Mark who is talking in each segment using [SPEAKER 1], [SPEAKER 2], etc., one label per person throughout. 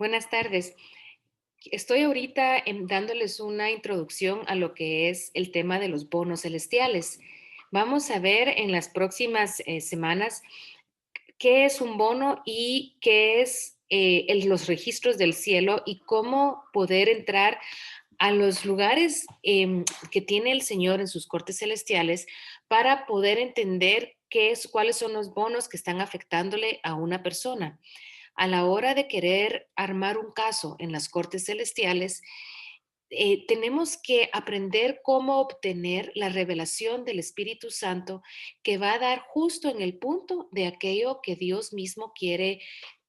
[SPEAKER 1] Buenas tardes. Estoy ahorita dándoles una introducción a lo que es el tema de los bonos celestiales. Vamos a ver en las próximas semanas qué es un bono y qué es los registros del cielo y cómo poder entrar a los lugares que tiene el Señor en sus cortes celestiales para poder entender cuáles son los bonos que están afectándole a una persona. A la hora de querer armar un caso en las cortes celestiales, tenemos que aprender cómo obtener la revelación del Espíritu Santo que va a dar justo en el punto de aquello que Dios mismo quiere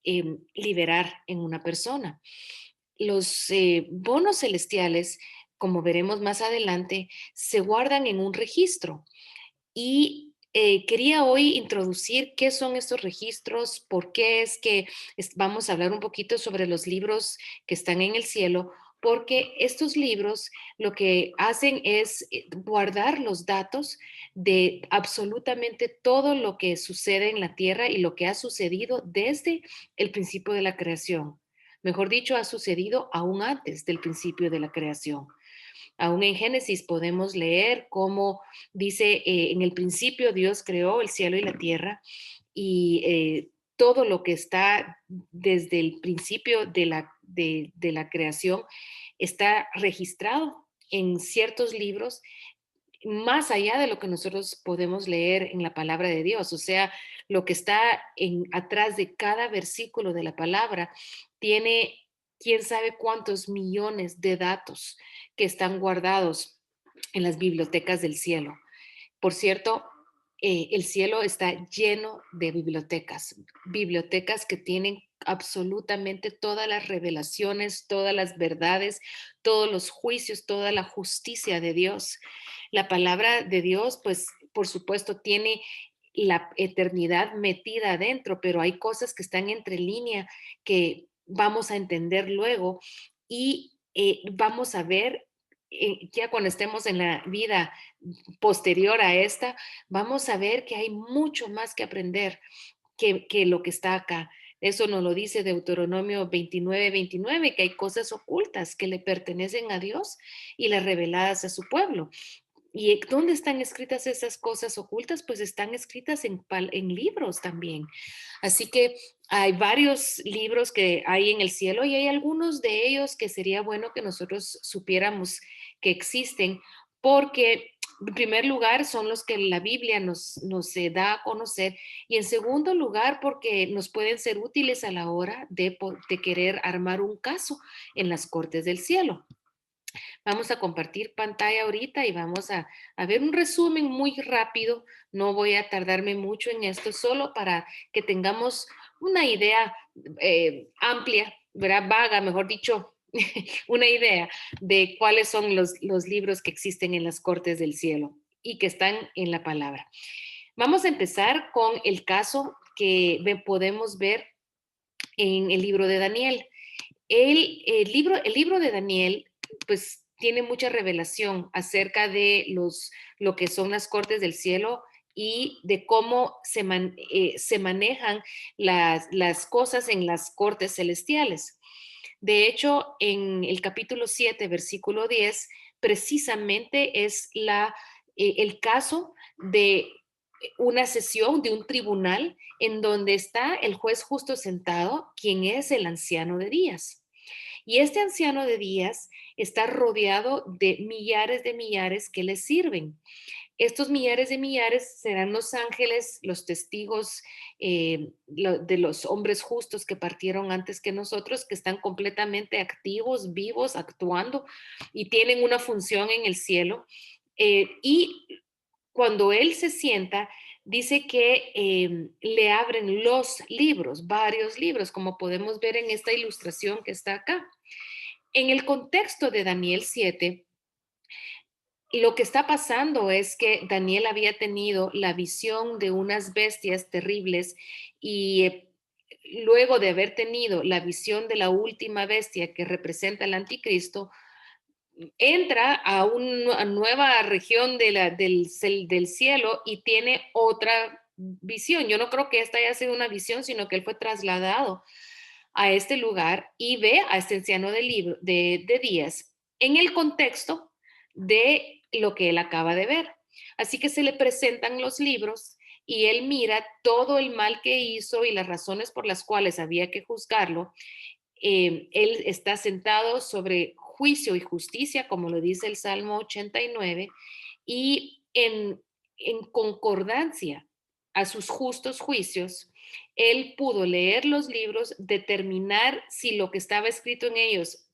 [SPEAKER 1] liberar en una persona. Los bonos celestiales, como veremos más adelante, se guardan en un registro y quería hoy introducir qué son estos registros, por qué es que vamos a hablar un poquito sobre los libros que están en el cielo, porque estos libros lo que hacen es guardar los datos de absolutamente todo lo que sucede en la tierra y lo que ha sucedido desde el principio de la creación. Mejor dicho, ha sucedido aún antes del principio de la creación. Aún en Génesis podemos leer cómo dice, en el principio Dios creó el cielo y la tierra y todo lo que está desde el principio de la creación está registrado en ciertos libros más allá de lo que nosotros podemos leer en la palabra de Dios. O sea, lo que está atrás de cada versículo de la palabra tiene quién sabe cuántos millones de datos que están guardados en las bibliotecas del cielo. Por cierto, el cielo está lleno de bibliotecas, bibliotecas que tienen absolutamente todas las revelaciones, todas las verdades, todos los juicios, toda la justicia de Dios. La palabra de Dios, pues, por supuesto, tiene la eternidad metida adentro, pero hay cosas que están entre línea que vamos a entender luego y vamos a ver ya cuando estemos en la vida posterior a esta, vamos a ver que hay mucho más que aprender que lo que está acá. Eso nos lo dice Deuteronomio 29:29, que hay cosas ocultas que le pertenecen a Dios y las reveladas a su pueblo. ¿Y dónde están escritas esas cosas ocultas? Pues están escritas en libros también. Así que hay varios libros que hay en el cielo y hay algunos de ellos que sería bueno que nosotros supiéramos que existen, porque en primer lugar son los que la Biblia nos da a conocer y en segundo lugar porque nos pueden ser útiles a la hora de querer armar un caso en las cortes del cielo. Vamos a compartir pantalla ahorita y vamos a ver un resumen muy rápido. No voy a tardarme mucho en esto, solo para que tengamos una idea amplia, ¿verdad? Vaga, mejor dicho, una idea de cuáles son los libros que existen en las cortes del cielo y que están en la palabra. Vamos a empezar con el caso que podemos ver en el libro de Daniel. El libro de Daniel, pues tiene mucha revelación acerca de lo que son las cortes del cielo y de cómo se manejan las cosas en las cortes celestiales. De hecho, en el capítulo 7, versículo 10, precisamente es el caso de una sesión de un tribunal en donde está el juez justo sentado, quien es el anciano de días. Y este anciano de días está rodeado de millares que le sirven. Estos millares de millares serán los ángeles, los testigos de los hombres justos que partieron antes que nosotros, que están completamente activos, vivos, actuando y tienen una función en el cielo. Y cuando él se sienta, dice que le abren los libros, varios libros, como podemos ver en esta ilustración que está acá. En el contexto de Daniel 7, lo que está pasando es que Daniel había tenido la visión de unas bestias terribles y luego de haber tenido la visión de la última bestia que representa al anticristo, entra a una nueva región del cielo y tiene otra visión. Yo no creo que esta haya sido una visión, sino que él fue trasladado a este lugar y ve a este anciano de Días en el contexto de lo que él acaba de ver. Así que se le presentan los libros y él mira todo el mal que hizo y las razones por las cuales había que juzgarlo. Él está sentado sobre juicio y justicia, como lo dice el Salmo 89, y en concordancia a sus justos juicios, él pudo leer los libros, determinar si lo que estaba escrito en ellos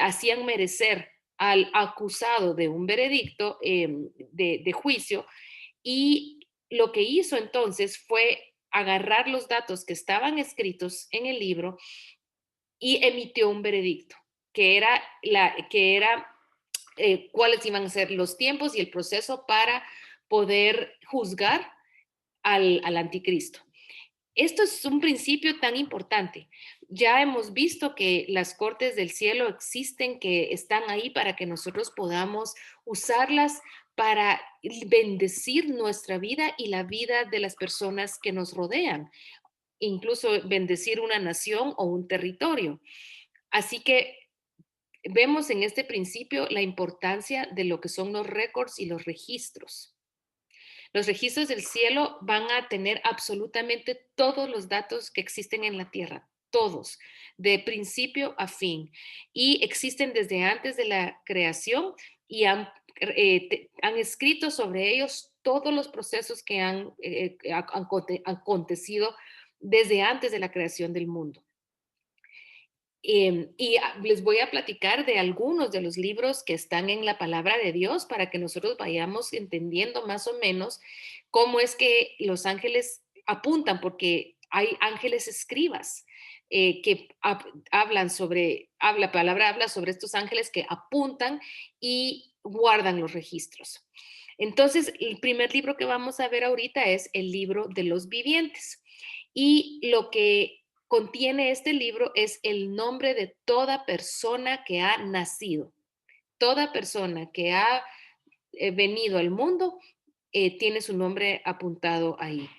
[SPEAKER 1] hacían merecer al acusado de un veredicto de juicio, y lo que hizo entonces fue agarrar los datos que estaban escritos en el libro y emitió un veredicto, que era cuáles iban a ser los tiempos y el proceso para poder juzgar al anticristo. Esto es un principio tan importante. Ya hemos visto que las cortes del cielo existen, que están ahí para que nosotros podamos usarlas para bendecir nuestra vida y la vida de las personas que nos rodean, incluso bendecir una nación o un territorio. Así que vemos en este principio la importancia de lo que son los récords y los registros. Los registros del cielo van a tener absolutamente todos los datos que existen en la tierra, todos, de principio a fin. Y existen desde antes de la creación y han escrito sobre ellos todos los procesos que han acontecido desde antes de la creación del mundo. Les voy a platicar de algunos de los libros que están en la palabra de Dios para que nosotros vayamos entendiendo más o menos cómo es que los ángeles apuntan, porque hay ángeles escribas que la palabra habla sobre estos ángeles que apuntan y guardan los registros. Entonces, el primer libro que vamos a ver ahorita es el libro de los vivientes. Y lo que contiene este libro es el nombre de toda persona que ha nacido. Toda persona que ha venido al mundo tiene su nombre apuntado ahí.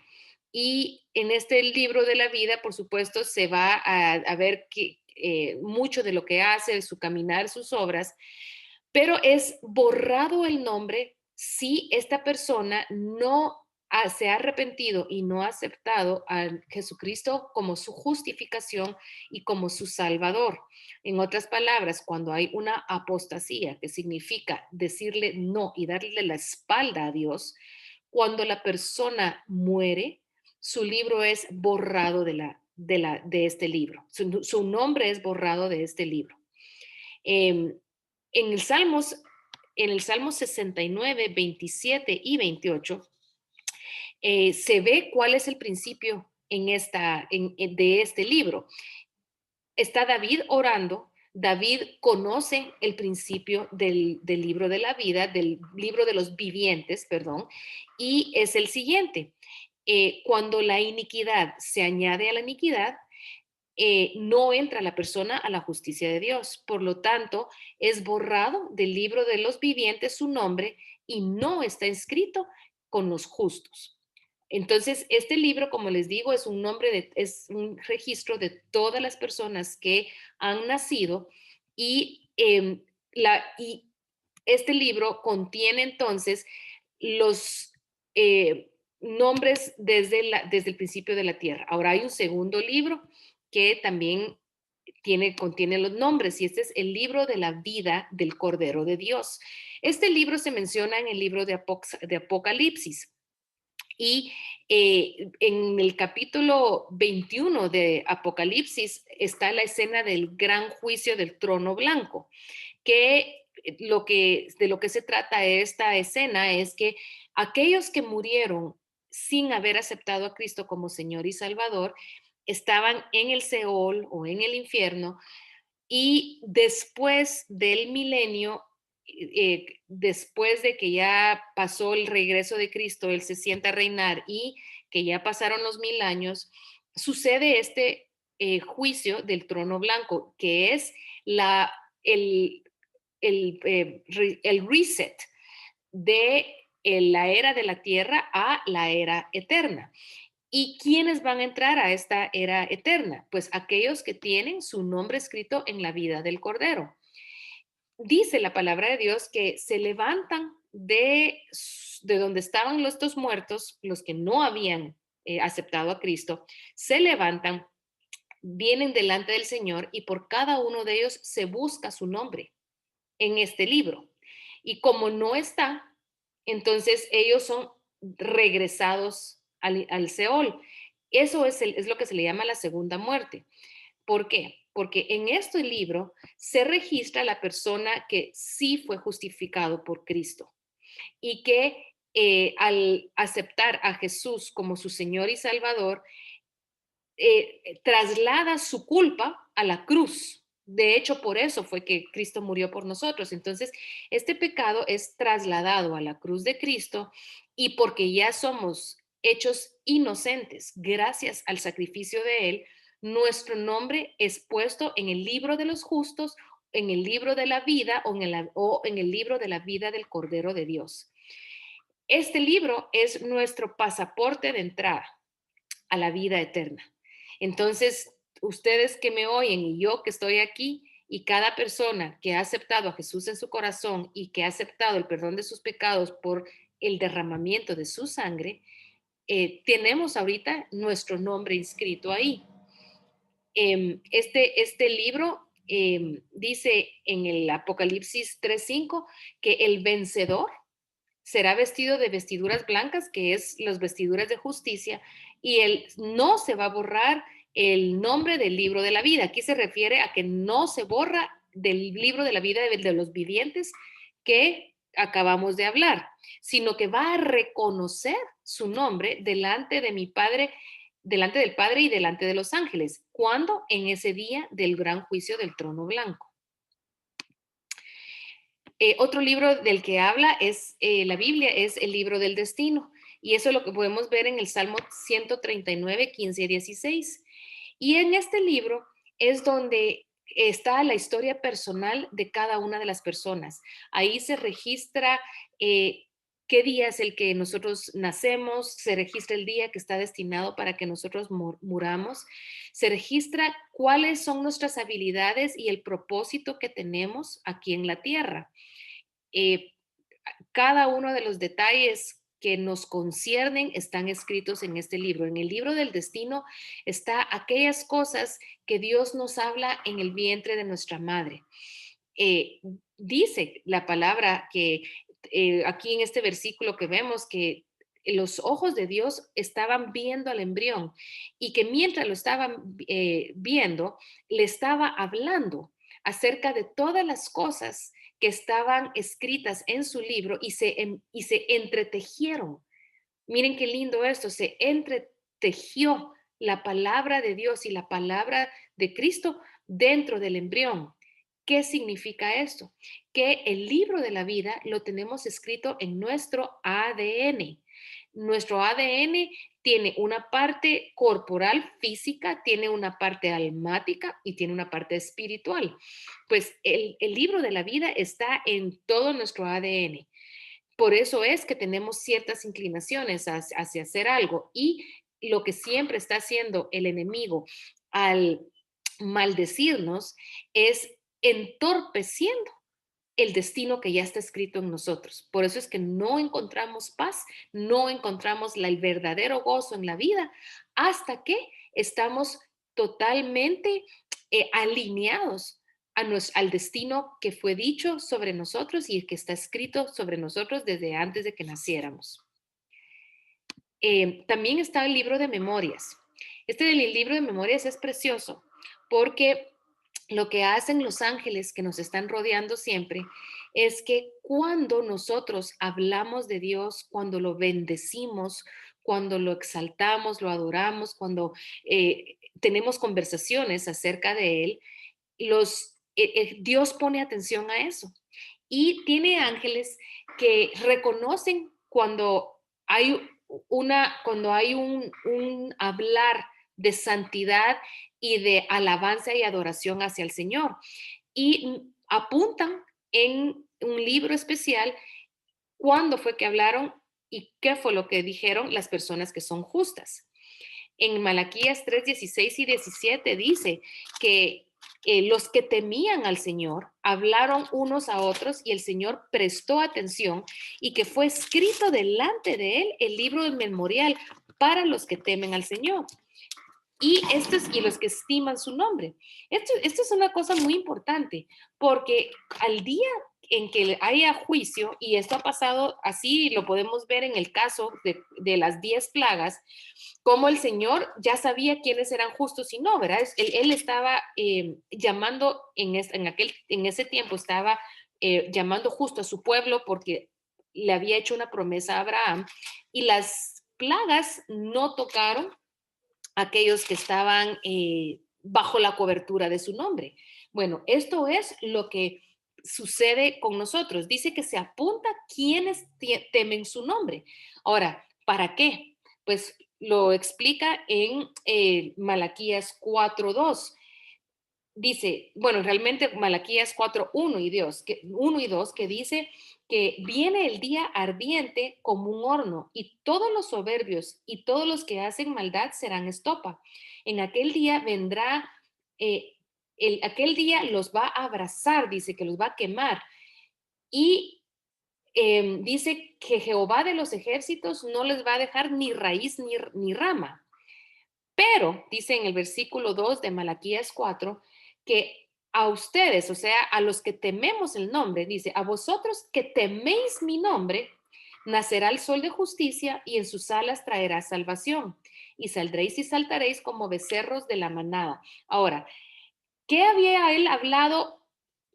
[SPEAKER 1] Y en este libro de la vida, por supuesto, se va a ver mucho de lo que hace, su caminar, sus obras, pero es borrado el nombre si esta persona no se ha arrepentido y no ha aceptado a Jesucristo como su justificación y como su Salvador. En otras palabras, cuando hay una apostasía, que significa decirle no y darle la espalda a Dios, cuando la persona muere, su libro es borrado de este libro. Su nombre es borrado de este libro. Em, en el Salmo 69, 27 y 28, se ve cuál es el principio de este libro. Está David orando. David conoce el principio del libro de la vida, del libro de los vivientes, perdón, y es el siguiente. Cuando la iniquidad se añade a la iniquidad, no entra la persona a la justicia de Dios. Por lo tanto, es borrado del libro de los vivientes su nombre y no está inscrito con los justos. Entonces, este libro, como les digo, es un registro de todas las personas que han nacido y, y este libro contiene entonces los nombres desde el principio de la tierra. Ahora hay un segundo libro que también contiene los nombres, y este es el libro de la vida del Cordero de Dios. Este libro se menciona en el libro de Apocalipsis. Y en el capítulo 21 de Apocalipsis está la escena del gran juicio del trono blanco, que de lo que se trata esta escena es que aquellos que murieron sin haber aceptado a Cristo como Señor y Salvador estaban en el Seol o en el infierno, y después del milenio, después de que ya pasó el regreso de Cristo, Él se sienta a reinar y que ya pasaron los 1000 años, sucede este juicio del trono blanco, que es el, el reset de la era de la tierra a la era eterna. ¿Y quiénes van a entrar a esta era eterna? Pues aquellos que tienen su nombre escrito en la vida del Cordero. Dice la palabra de Dios que se levantan de donde estaban estos muertos, los que no habían aceptado a Cristo, se levantan, vienen delante del Señor y por cada uno de ellos se busca su nombre en este libro. Y como no está, entonces ellos son regresados al Seol. Eso es lo que se le llama la segunda muerte. ¿Por qué? Porque en este libro se registra la persona que sí fue justificado por Cristo y que al aceptar a Jesús como su Señor y Salvador, traslada su culpa a la cruz. De hecho, por eso fue que Cristo murió por nosotros. Entonces, este pecado es trasladado a la cruz de Cristo y porque ya somos hechos inocentes gracias al sacrificio de Él, nuestro nombre es puesto en el libro de los justos, en el libro de la vida o en el libro de la vida del Cordero de Dios. Este libro es nuestro pasaporte de entrada a la vida eterna. Entonces, ustedes que me oyen y yo que estoy aquí y cada persona que ha aceptado a Jesús en su corazón y que ha aceptado el perdón de sus pecados por el derramamiento de su sangre, tenemos ahorita nuestro nombre inscrito ahí. Este libro dice en el Apocalipsis 3:5 que el vencedor será vestido de vestiduras blancas, que es las vestiduras de justicia, y él no se va a borrar el nombre del libro de la vida. Aquí se refiere a que no se borra del libro de la vida de los vivientes que acabamos de hablar, sino que va a reconocer su nombre delante de mi Padre, delante del Padre y delante de los ángeles. ¿Cuándo? En ese día del gran juicio del trono blanco. Otro libro del que habla es la Biblia, es el libro del destino. Y eso es lo que podemos ver en el Salmo 139, 15 y 16. Y en este libro es donde está la historia personal de cada una de las personas. Ahí se registra qué día es el que nosotros nacemos, se registra el día que está destinado para que nosotros muramos, se registra cuáles son nuestras habilidades y el propósito que tenemos aquí en la tierra. Eh, Cada uno de los detalles que nos conciernen están escritos en este libro. En el libro del destino está aquellas cosas que Dios nos habla en el vientre de nuestra madre. Eh, Dice la palabra que aquí en este versículo que vemos que los ojos de Dios estaban viendo al embrión y que mientras lo estaban viendo, le estaba hablando acerca de todas las cosas que estaban escritas en su libro y se entretejieron. Miren qué lindo esto, se entretejió la palabra de Dios y la palabra de Cristo dentro del embrión. ¿Qué significa esto? Que el libro de la vida lo tenemos escrito en nuestro ADN. Nuestro ADN tiene una parte corporal, física, tiene una parte almática y tiene una parte espiritual. Pues el libro de la vida está en todo nuestro ADN. Por eso es que tenemos ciertas inclinaciones hacia hacer algo y lo que siempre está haciendo el enemigo al maldecirnos es entorpeciendo el destino que ya está escrito en nosotros. Por eso es que no encontramos paz, no encontramos el verdadero gozo en la vida hasta que estamos totalmente alineados al destino que fue dicho sobre nosotros y que está escrito sobre nosotros desde antes de que naciéramos. También está el libro de memorias. Este del libro de memorias es precioso porque lo que hacen los ángeles que nos están rodeando siempre es que cuando nosotros hablamos de Dios, cuando lo bendecimos, cuando lo exaltamos, lo adoramos, cuando tenemos conversaciones acerca de Él, Dios pone atención a eso. Y tiene ángeles que reconocen cuando hay un hablar de santidad y de alabanza y adoración hacia el Señor. Y apuntan en un libro especial cuándo fue que hablaron y qué fue lo que dijeron las personas que son justas. En Malaquías 3, 16 y 17 dice que los que temían al Señor hablaron unos a otros y el Señor prestó atención y que fue escrito delante de él el libro del memorial para los que temen al Señor y los que estiman su nombre. Esto es una cosa muy importante, porque al día en que haya juicio, y esto ha pasado así, lo podemos ver en el caso de las 10 plagas, como el Señor ya sabía quiénes eran justos y no, ¿verdad? Él estaba llamando en ese tiempo, estaba llamando justo a su pueblo porque le había hecho una promesa a Abraham y las plagas no tocaron aquellos que estaban bajo la cobertura de su nombre. Bueno, esto es lo que sucede con nosotros. Dice que se apunta quienes temen su nombre. Ahora, ¿para qué? Pues lo explica en Malaquías 4:2. Dice, bueno, realmente Malaquías 4:1 y 2, 1 y 2, que dice que viene el día ardiente como un horno y todos los soberbios y todos los que hacen maldad serán estopa. En aquel día vendrá, eh, aquel día los va a abrazar, dice que los va a quemar y dice que Jehová de los ejércitos no les va a dejar ni raíz ni rama. Pero dice en el versículo 2 de Malaquías 4 que a ustedes, o sea, a los que tememos el nombre, dice, a vosotros que teméis mi nombre, nacerá el sol de justicia y en sus alas traerá salvación. Y saldréis y saltaréis como becerros de la manada. Ahora, ¿qué había él hablado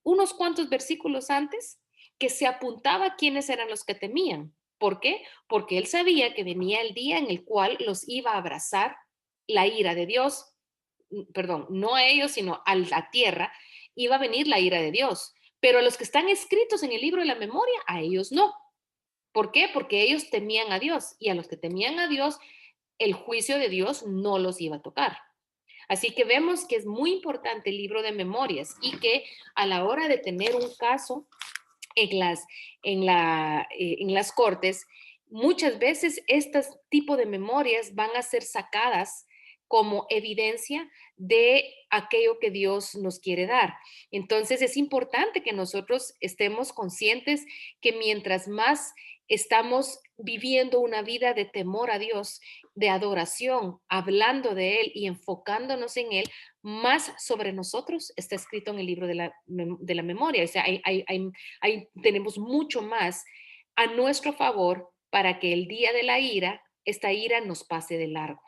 [SPEAKER 1] unos cuantos versículos antes? Que se apuntaba a quiénes eran los que temían. ¿Por qué? Porque él sabía que venía el día en el cual los iba a abrazar la ira de Dios, perdón, no a ellos, sino a la tierra, iba a venir la ira de Dios. Pero a los que están escritos en el libro de la memoria, a ellos no. ¿Por qué? Porque ellos temían a Dios y a los que temían a Dios, el juicio de Dios no los iba a tocar. Así que vemos que es muy importante el libro de memorias y que a la hora de tener un caso en las cortes, muchas veces este tipo de memorias van a ser sacadas como evidencia de aquello que Dios nos quiere dar. Entonces es importante que nosotros estemos conscientes que mientras más estamos viviendo una vida de temor a Dios, de adoración, hablando de Él y enfocándonos en Él, más sobre nosotros está escrito en el libro de la memoria. O sea, ahí tenemos mucho más a nuestro favor para que el día de la ira, esta ira nos pase de largo.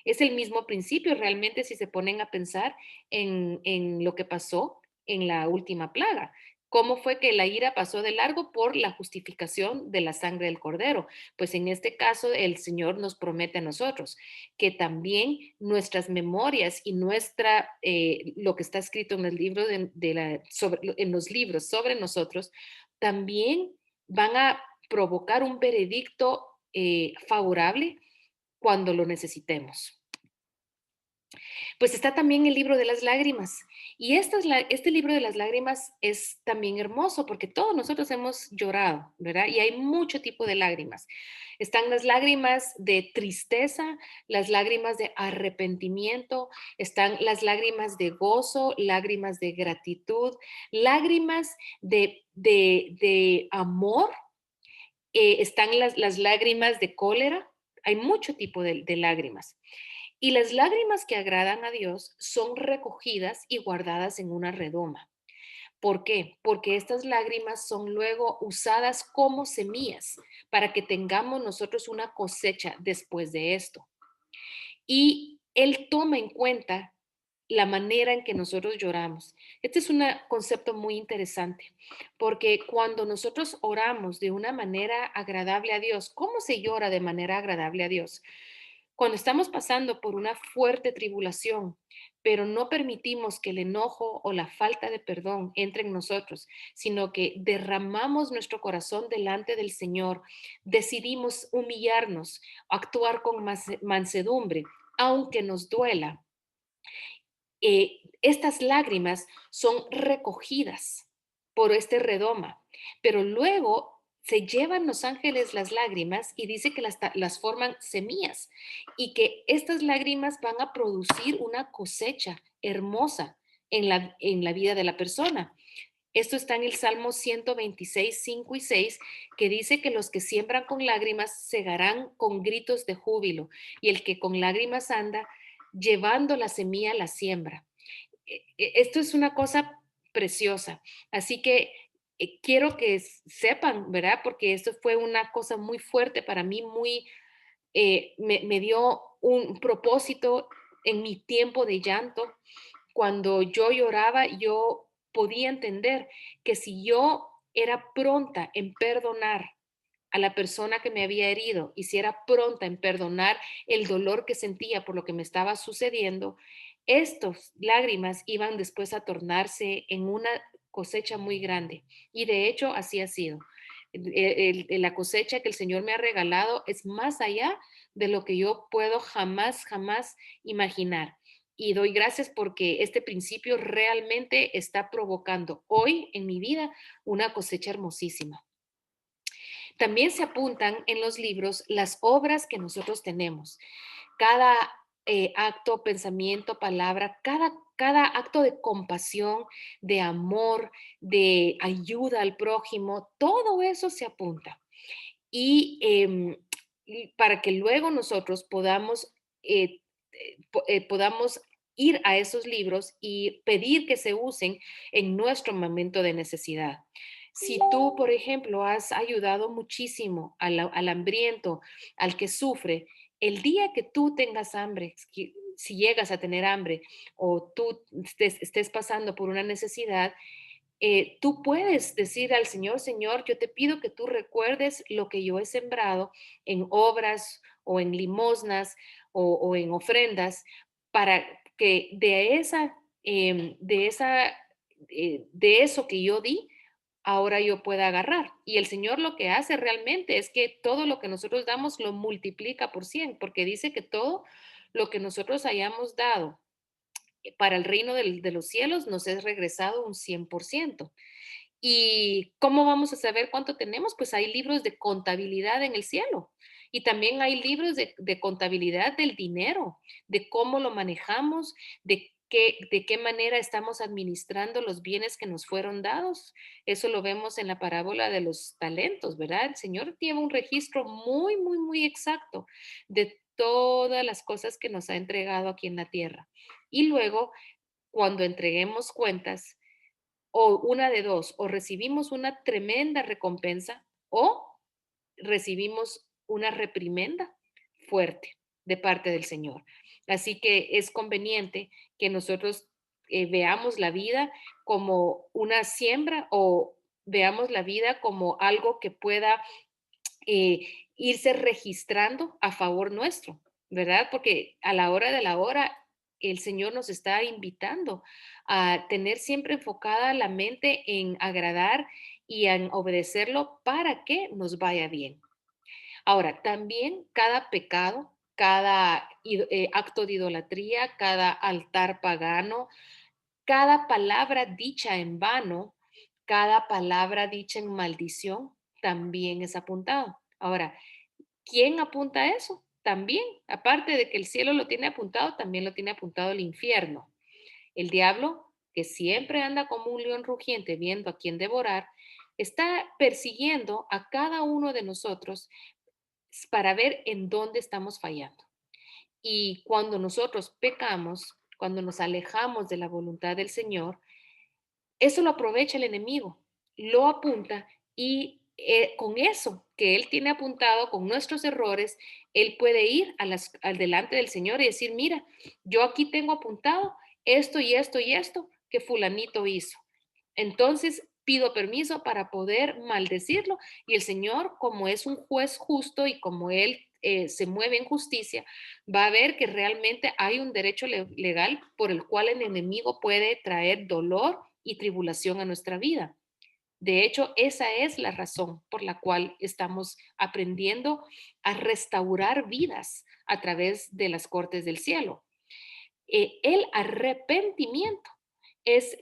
[SPEAKER 1] Es el mismo principio realmente si se ponen a pensar en lo que pasó en la última plaga. ¿Cómo fue que la ira pasó de largo? Por la justificación de la sangre del cordero. Pues en este caso el Señor nos promete a nosotros que también nuestras memorias y lo que está escrito en el libro en los libros sobre nosotros, también van a provocar un veredicto favorable cuando lo necesitemos. Pues está también el libro de las lágrimas. Y este libro de las lágrimas es también hermoso porque todos nosotros hemos llorado, ¿verdad? Y hay mucho tipo de lágrimas. Están las lágrimas de tristeza, las lágrimas de arrepentimiento, están las lágrimas de gozo, lágrimas de gratitud, lágrimas de amor, están las lágrimas de cólera. Hay mucho tipo de lágrimas. Y las lágrimas que agradan a Dios son recogidas y guardadas en una redoma. ¿Por qué? Porque estas lágrimas son luego usadas como semillas para que tengamos nosotros una cosecha después de esto. Y Él toma en cuenta la manera en que nosotros lloramos. Este es un concepto muy interesante, porque cuando nosotros oramos de una manera agradable a Dios, ¿cómo se llora de manera agradable a Dios? Cuando estamos pasando por una fuerte tribulación, pero no permitimos que el enojo o la falta de perdón entre en nosotros, sino que derramamos nuestro corazón delante del Señor, decidimos humillarnos, actuar con mansedumbre, aunque nos duela. Estas lágrimas son recogidas por este redoma, pero luego se llevan los ángeles las lágrimas y dice que las forman semillas y que estas lágrimas van a producir una cosecha hermosa en la vida de la persona. Esto está en el Salmo 126, 5 y 6, que dice que los que siembran con lágrimas segarán con gritos de júbilo, y el que con lágrimas anda, llevando la semilla la siembra. Esto es una cosa preciosa. Así que quiero que sepan, ¿verdad? Porque esto fue una cosa muy fuerte para mí, me dio un propósito en mi tiempo de llanto. Cuando yo lloraba, yo podía entender que si yo era pronta en perdonar a la persona que me había herido y si era pronta en perdonar el dolor que sentía por lo que me estaba sucediendo, estos lágrimas iban después a tornarse en una cosecha muy grande. Y de hecho así ha sido. La cosecha que el Señor me ha regalado es más allá de lo que yo puedo jamás imaginar. Y doy gracias porque este principio realmente está provocando hoy en mi vida una cosecha hermosísima. También se apuntan en los libros las obras que nosotros tenemos. Cada acto, pensamiento, palabra, cada acto de compasión, de amor, de ayuda al prójimo, todo eso se apunta. Y para que luego nosotros eh, podamos ir a esos libros y pedir que se usen en nuestro momento de necesidad. Si tú, por ejemplo, has ayudado muchísimo al hambriento, al que sufre, el día que tú tengas hambre, si llegas a tener hambre o tú estés pasando por una necesidad, tú puedes decir al Señor, Señor, yo te pido que tú recuerdes lo que yo he sembrado en obras o en limosnas o en ofrendas para que de eso que yo di, ahora yo pueda agarrar. Y el Señor lo que hace realmente es que todo lo que nosotros damos lo multiplica por 100, porque dice que todo lo que nosotros hayamos dado para el reino de los cielos nos es regresado un 100%. ¿Y cómo vamos a saber cuánto tenemos? Pues hay libros de contabilidad en el cielo y también hay libros de contabilidad del dinero, de cómo lo manejamos, de qué manera estamos administrando los bienes que nos fueron dados. Eso lo vemos en la parábola de los talentos, ¿verdad? El Señor tiene un registro muy exacto de todas las cosas que nos ha entregado aquí en la tierra. Y luego, cuando entreguemos cuentas, o una de dos, o recibimos una tremenda recompensa o recibimos una reprimenda fuerte de parte del Señor. Así que es conveniente que nosotros veamos la vida como una siembra o veamos la vida como algo que pueda eh, irse registrando a favor nuestro, ¿verdad? Porque a la hora de la hora, el Señor nos está invitando a tener siempre enfocada la mente en agradar y en obedecerlo para que nos vaya bien. Ahora, también cada pecado, cada acto de idolatría, cada altar pagano, cada palabra dicha en vano, cada palabra dicha en maldición, también es apuntado. Ahora, ¿quién apunta eso? También, aparte de que el cielo lo tiene apuntado, también lo tiene apuntado el infierno. El diablo, que siempre anda como un león rugiente viendo a quién devorar, está persiguiendo a cada uno de nosotros para ver en dónde estamos fallando. Y cuando nosotros pecamos, cuando nos alejamos de la voluntad del Señor, eso lo aprovecha el enemigo, lo apunta y con eso que él tiene apuntado, con nuestros errores, él puede ir al delante del Señor y decir, mira, yo aquí tengo apuntado esto y esto y esto que fulanito hizo. Entonces pido permiso para poder maldecirlo y el Señor, como es un juez justo y como él se mueve en justicia, va a ver que realmente hay un derecho legal por el cual el enemigo puede traer dolor y tribulación a nuestra vida. De hecho, esa es la razón por la cual estamos aprendiendo a restaurar vidas a través de las cortes del cielo. El arrepentimiento es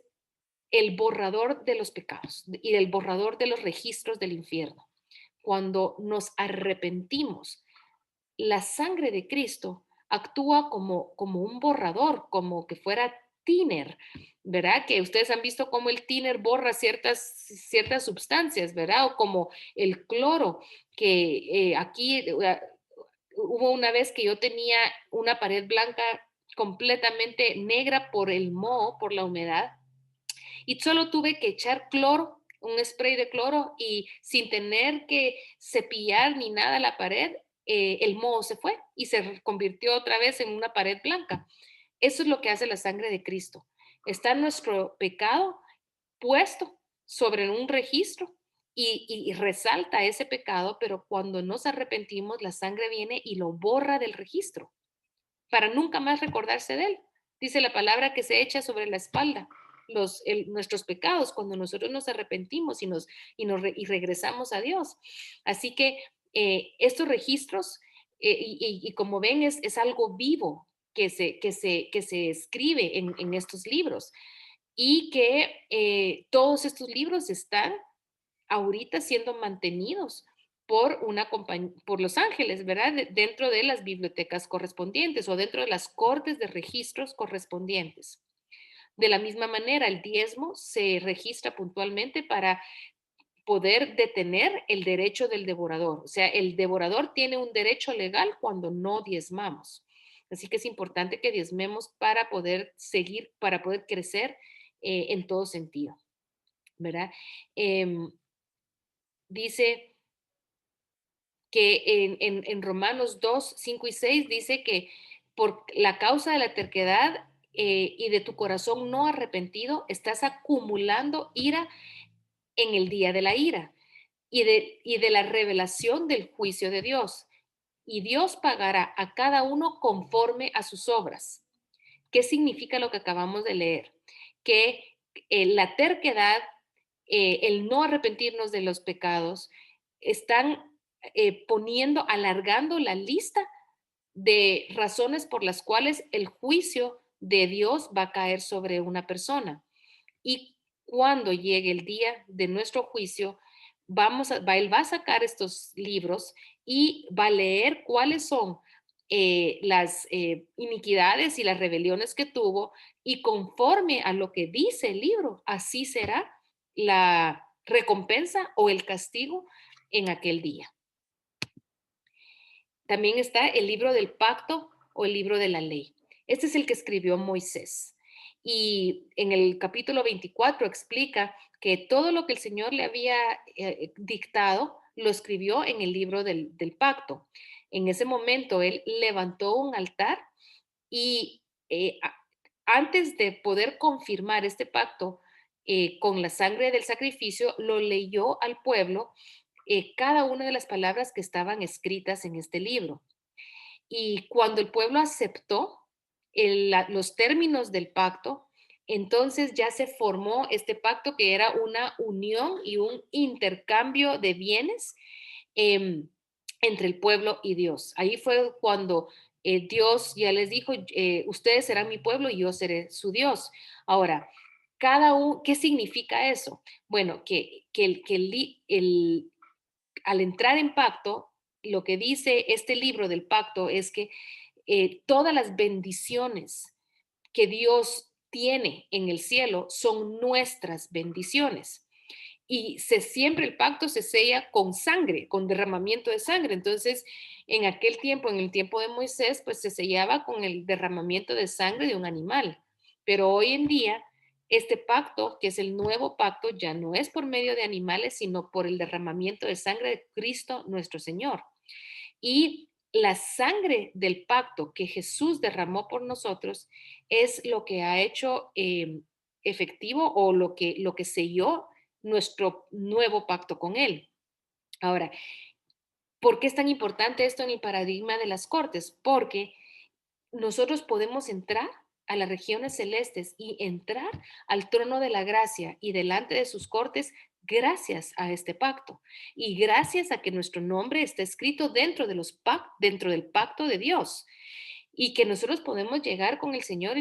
[SPEAKER 1] el borrador de los pecados y del borrador de los registros del infierno. cuando nos arrepentimos, la sangre de Cristo actúa como un borrador, como que fuera thinner, ¿verdad? Que ustedes han visto cómo el thinner borra ciertas sustancias, ¿verdad? O como el cloro, que aquí hubo una vez que yo tenía una pared blanca completamente negra por el moho, por la humedad, y solo tuve que echar cloro, un spray de cloro, y sin tener que cepillar ni nada la pared, el moho se fue y se convirtió otra vez en una pared blanca. Eso es lo que hace la sangre de Cristo. Está nuestro pecado puesto sobre un registro y resalta ese pecado, pero cuando nos arrepentimos, la sangre viene y lo borra del registro para nunca más recordarse de él. Dice la palabra que se echa sobre la espalda nuestros pecados cuando nosotros nos arrepentimos y regresamos a Dios. Así que estos registros, y como ven, es algo vivo que se escribe en estos libros y que todos estos libros están ahorita siendo mantenidos por Los Ángeles, ¿verdad? Dentro de las bibliotecas correspondientes o dentro de las cortes de registros correspondientes. De la misma manera, el diezmo se registra puntualmente para poder detener el derecho del devorador. O sea, el devorador tiene un derecho legal cuando no diezmamos. Así que es importante que diezmemos para poder seguir, para poder crecer en todo sentido, ¿verdad? Em, dice que en Romanos 2 5 y 6 dice que por la causa de la terquedad y de tu corazón no arrepentido, estás acumulando ira en el día de la ira y de la revelación del juicio de Dios. Y Dios pagará a cada uno conforme a sus obras. ¿Qué significa lo que acabamos de leer? Que la terquedad, el no arrepentirnos de los pecados, están alargando la lista de razones por las cuales el juicio de Dios va a caer sobre una persona. Y cuando llegue el día de nuestro juicio, él va a sacar estos libros y va a leer cuáles son las iniquidades y las rebeliones que tuvo, y conforme a lo que dice el libro, así será la recompensa o el castigo en aquel día. También está el libro del pacto o el libro de la ley. Este es el que escribió Moisés. Y en el capítulo 24 explica que todo lo que el Señor le había dictado lo escribió en el libro del pacto. En ese momento él levantó un altar y antes de poder confirmar este pacto con la sangre del sacrificio, lo leyó al pueblo cada una de las palabras que estaban escritas en este libro. Y cuando el pueblo aceptó los términos del pacto, entonces ya se formó este pacto que era una unión y un intercambio de bienes em, entre el pueblo y Dios. Ahí fue cuando Dios ya les dijo, ustedes serán mi pueblo y yo seré su Dios. Ahora, ¿qué significa eso? Bueno, al entrar en pacto, lo que dice este libro del pacto es que todas las bendiciones que Dios tiene en el cielo son nuestras bendiciones. Y siempre el pacto se sella con sangre, con derramamiento de sangre. Entonces, en aquel tiempo, en el tiempo de Moisés, pues se sellaba con el derramamiento de sangre de un animal. Pero hoy en día, este pacto, que es el nuevo pacto, ya no es por medio de animales, sino por el derramamiento de sangre de Cristo nuestro Señor. Y la sangre del pacto que Jesús derramó por nosotros es lo que ha hecho efectivo o lo que selló nuestro nuevo pacto con Él. Ahora, ¿por qué es tan importante esto en el paradigma de las cortes? Porque nosotros podemos entrar a las regiones celestes y entrar al trono de la gracia y delante de sus cortes gracias a este pacto y gracias a que nuestro nombre está escrito dentro del pacto de Dios, y que nosotros podemos llegar con el Señor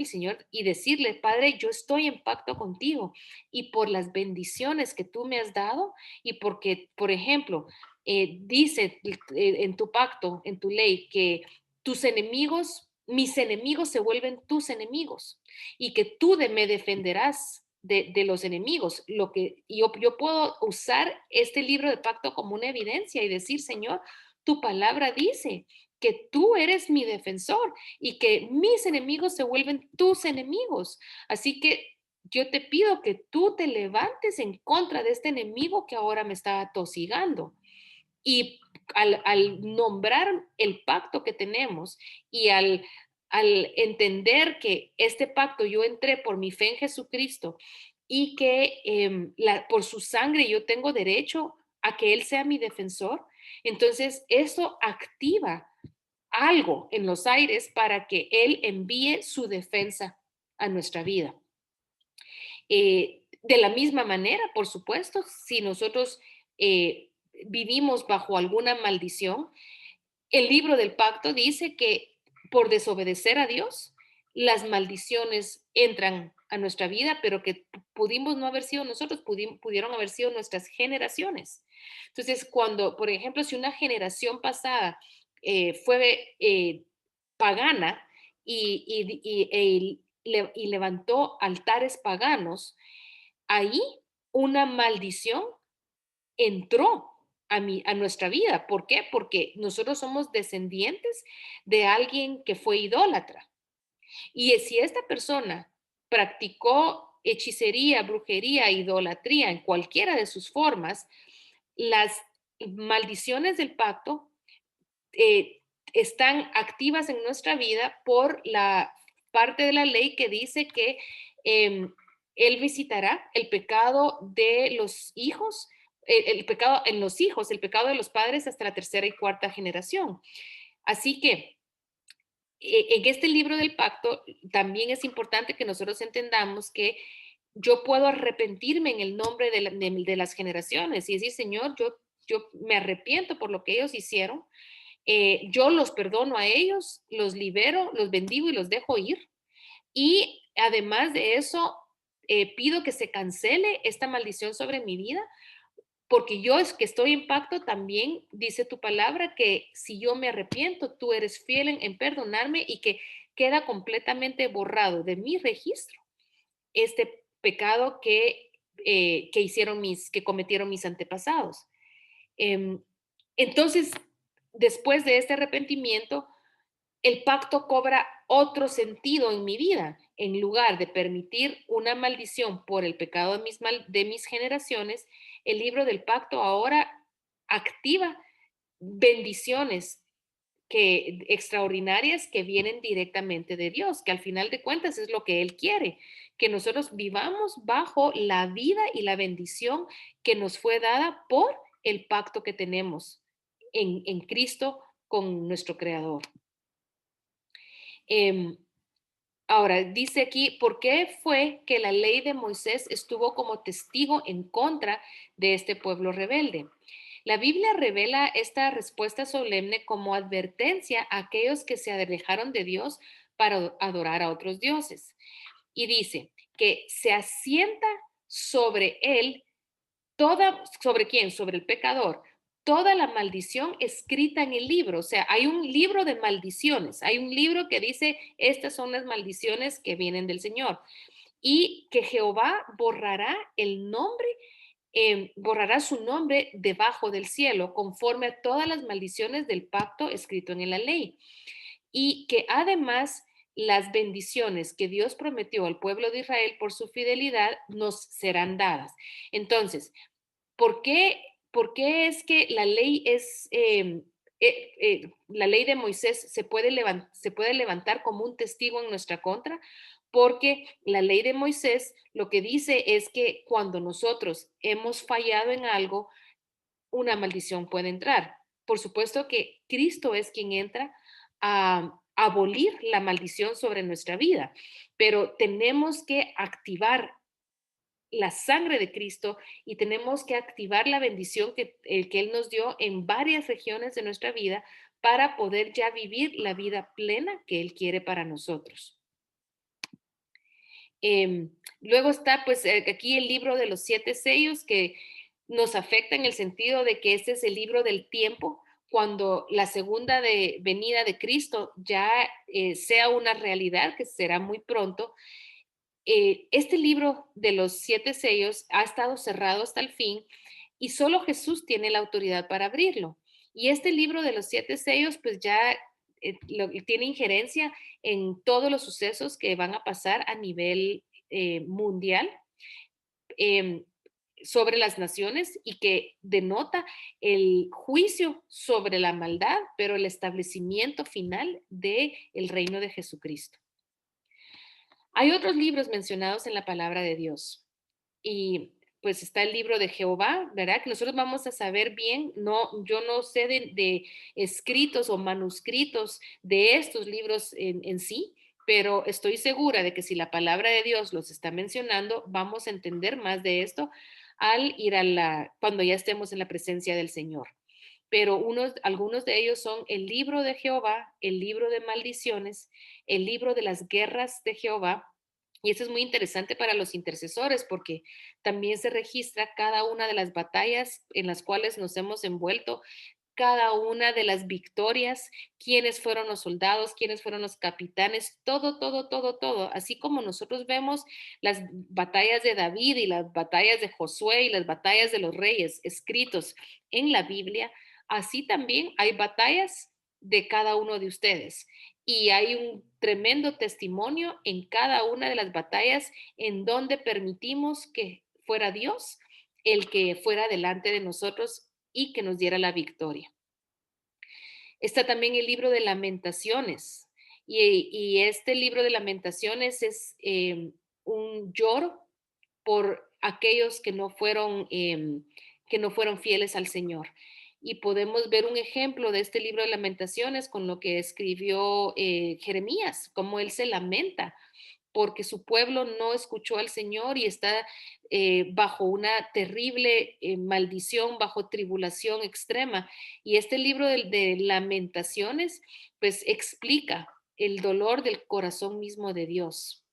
[SPEAKER 1] y decirle, Padre, yo estoy en pacto contigo y por las bendiciones que tú me has dado y porque, por ejemplo, dice en tu pacto, en tu ley, que tus enemigos, mis enemigos se vuelven tus enemigos y que me defenderás de los enemigos. Lo que yo puedo usar este libro de pacto como una evidencia y decir, Señor, tu palabra dice que tú eres mi defensor y que mis enemigos se vuelven tus enemigos. Así que yo te pido que tú te levantes en contra de este enemigo que ahora me está atosigando. Y al nombrar el pacto que tenemos y al entender que este pacto yo entré por mi fe en Jesucristo y que por su sangre yo tengo derecho a que Él sea mi defensor, entonces eso activa algo en los aires para que Él envíe su defensa a nuestra vida. De la misma manera, por supuesto, si nosotros vivimos bajo alguna maldición, el libro del pacto dice que por desobedecer a Dios, las maldiciones entran a nuestra vida, pero que pudimos no haber sido nosotros, pudieron haber sido nuestras generaciones. Entonces, cuando, por ejemplo, si una generación pasada fue pagana y levantó altares paganos, ahí una maldición entró a nuestra vida. ¿Por qué? Porque nosotros somos descendientes de alguien que fue idólatra. Y si esta persona practicó hechicería, brujería, idolatría en cualquiera de sus formas, las maldiciones del pacto están activas en nuestra vida por la parte de la ley que dice que em, Él visitará el pecado de los hijos, el pecado en los hijos, el pecado de los padres hasta la tercera y cuarta generación. Así que en este libro del pacto también es importante que nosotros entendamos que yo puedo arrepentirme en el nombre de las generaciones y decir, Señor, yo me arrepiento por lo que ellos hicieron, yo los perdono a ellos, los libero, los bendigo y los dejo ir. Y además de eso, pido que se cancele esta maldición sobre mi vida, porque yo es que estoy en pacto también, dice tu palabra, que si yo me arrepiento, tú eres fiel en perdonarme y que queda completamente borrado de mi registro este pecado que cometieron mis antepasados. Em, entonces, después de este arrepentimiento, el pacto cobra otro sentido en mi vida. En lugar de permitir una maldición por el pecado de mis generaciones, el libro del pacto ahora activa bendiciones extraordinarias que vienen directamente de Dios, que al final de cuentas es lo que Él quiere, que nosotros vivamos bajo la vida y la bendición que nos fue dada por el pacto que tenemos en Cristo con nuestro Creador. Em, Ahora, dice aquí, ¿por qué fue que la ley de Moisés estuvo como testigo en contra de este pueblo rebelde? La Biblia revela esta respuesta solemne como advertencia a aquellos que se alejaron de Dios para adorar a otros dioses. Y dice que se asienta sobre él ¿sobre quién? Sobre el pecador. Toda la maldición escrita en el libro. O sea, hay un libro de maldiciones. Hay un libro que dice, estas son las maldiciones que vienen del Señor. Y que Jehová borrará el nombre, borrará su nombre debajo del cielo, conforme a todas las maldiciones del pacto escrito en la ley. Y que además las bendiciones que Dios prometió al pueblo de Israel por su fidelidad nos serán dadas. Entonces, ¿por qué, es que la ley la ley de Moisés se puede levantar como un testigo en nuestra contra? Porque la ley de Moisés lo que dice es que cuando nosotros hemos fallado en algo, una maldición puede entrar. Por supuesto que Cristo es quien entra a abolir la maldición sobre nuestra vida, pero tenemos que activar la sangre de Cristo y tenemos que activar la bendición que Él nos dio en varias regiones de nuestra vida para poder ya vivir la vida plena que Él quiere para nosotros. Luego está pues aquí el libro de los 7 sellos que nos afecta en el sentido de que este es el libro del tiempo cuando la segunda venida de Cristo ya sea una realidad, que será muy pronto. Este libro de los 7 sellos ha estado cerrado hasta el fin y solo Jesús tiene la autoridad para abrirlo. Y este libro de los 7 sellos, pues ya tiene injerencia en todos los sucesos que van a pasar a nivel mundial. em, sobre las naciones y que denota el juicio sobre la maldad, pero el establecimiento final del el reino de Jesucristo. Hay otros libros mencionados en la palabra de Dios y pues está el libro de Jehová, ¿verdad? Que nosotros vamos a saber bien, no, yo no sé de escritos o manuscritos de estos libros en sí, pero estoy segura de que si la palabra de Dios los está mencionando, vamos a entender más de esto al ir cuando ya estemos en la presencia del Señor. Pero algunos de ellos son el libro de Jehová, el libro de maldiciones, el libro de las guerras de Jehová. Y eso es muy interesante para los intercesores porque también se registra cada una de las batallas en las cuales nos hemos envuelto, cada una de las victorias, quiénes fueron los soldados, quiénes fueron los capitanes, todo, todo, todo, todo. Así como nosotros vemos las batallas de David y las batallas de Josué y las batallas de los reyes escritos en la Biblia, así también hay batallas de cada uno de ustedes. Y hay un tremendo testimonio en cada una de las batallas en donde permitimos que fuera Dios el que fuera delante de nosotros y que nos diera la victoria. Está también el libro de lamentaciones. Y este libro de lamentaciones es un lloro por aquellos que no fueron fieles al Señor. Y podemos ver un ejemplo de este libro de lamentaciones con lo que escribió Jeremías, cómo él se lamenta porque su pueblo no escuchó al Señor y está bajo una terrible maldición, bajo tribulación extrema. Y este libro de lamentaciones, pues explica el dolor del corazón mismo de Dios.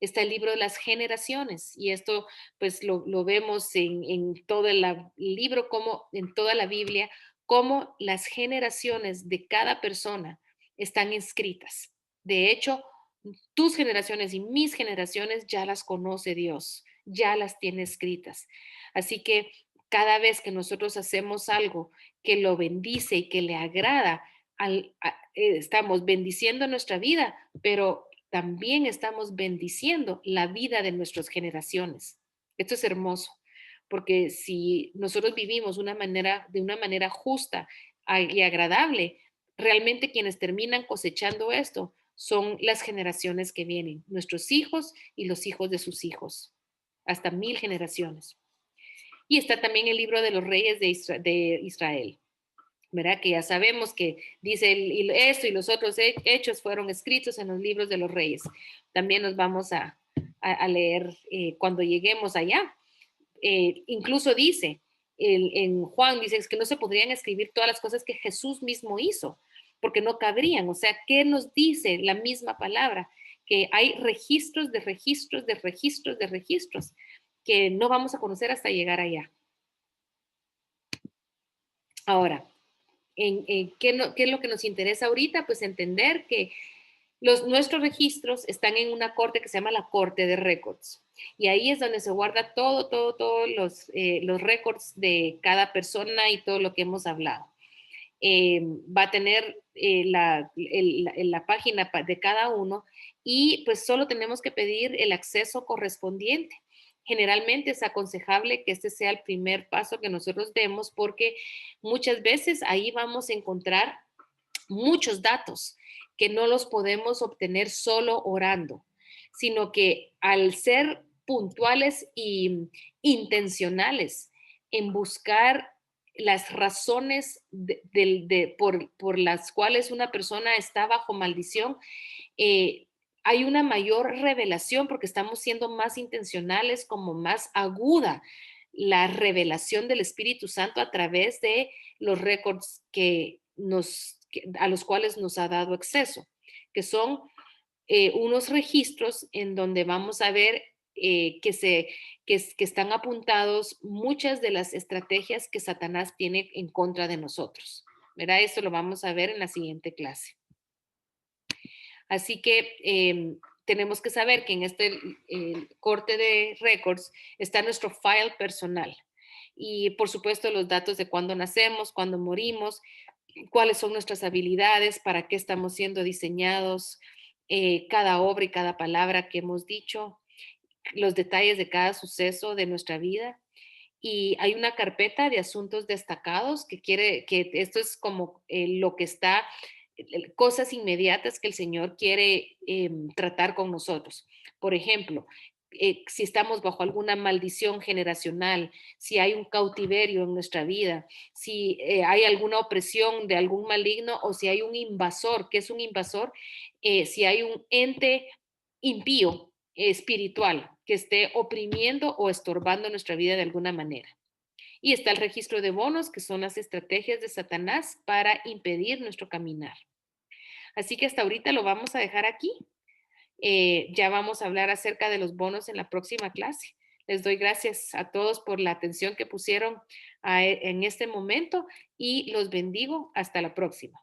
[SPEAKER 1] Está el libro de las generaciones y esto pues lo vemos en todo el libro, como en toda la Biblia, cómo las generaciones de cada persona están escritas. De hecho, tus generaciones y mis generaciones ya las conoce Dios, ya las tiene escritas. Así que cada vez que nosotros hacemos algo que lo bendice y que le agrada, estamos bendiciendo nuestra vida, pero también estamos bendiciendo la vida de nuestras generaciones. Esto es hermoso, porque si nosotros vivimos de una manera justa y agradable, realmente quienes terminan cosechando esto son las generaciones que vienen, nuestros hijos y los hijos de sus hijos, hasta 1000 generaciones. Y está también el libro de los reyes de Israel, ¿verdad? Que ya sabemos que dice esto y los otros hechos fueron escritos en los libros de los reyes. También nos vamos a leer cuando lleguemos allá. Incluso dice, en Juan dice es que no se podrían escribir todas las cosas que Jesús mismo hizo, porque no cabrían. O sea, ¿qué nos dice la misma palabra? Que hay registros de registros de registros de registros que no vamos a conocer hasta llegar allá. Ahora, ¿qué es lo que nos interesa ahorita? Pues entender que nuestros registros están en una corte que se llama la Corte de Récords. Y ahí es donde se guarda todos los récords de cada persona y todo lo que hemos hablado. Va a tener la página de cada uno y pues solo tenemos que pedir el acceso correspondiente. Generalmente es aconsejable que este sea el primer paso que nosotros demos porque muchas veces ahí vamos a encontrar muchos datos que no los podemos obtener solo orando, sino que al ser puntuales e intencionales en buscar las razones por las cuales una persona está bajo maldición, hay una mayor revelación porque estamos siendo más intencionales, como más aguda la revelación del Espíritu Santo a través de los récords a los cuales nos ha dado acceso, que son unos registros en donde vamos a ver que están apuntados muchas de las estrategias que Satanás tiene en contra de nosotros. ¿Verdad? Eso lo vamos a ver en la siguiente clase. Así que tenemos que saber que en este corte de récords está nuestro file personal. Y por supuesto los datos de cuándo nacemos, cuándo morimos, cuáles son nuestras habilidades, para qué estamos siendo diseñados, cada obra y cada palabra que hemos dicho, los detalles de cada suceso de nuestra vida. Y hay una carpeta de asuntos destacados que quiere, que esto es como lo que está, cosas inmediatas que el Señor quiere tratar con nosotros. Por ejemplo, si estamos bajo alguna maldición generacional, si hay un cautiverio en nuestra vida, si hay alguna opresión de algún maligno o si hay un invasor. ¿Qué es un invasor? Si hay un ente impío espiritual que esté oprimiendo o estorbando nuestra vida de alguna manera. Y está el registro de bonos, que son las estrategias de Satanás para impedir nuestro caminar. Así que hasta ahorita lo vamos a dejar aquí. Ya vamos a hablar acerca de los bonos en la próxima clase. Les doy gracias a todos por la atención que pusieron en este momento y los bendigo. Hasta la próxima.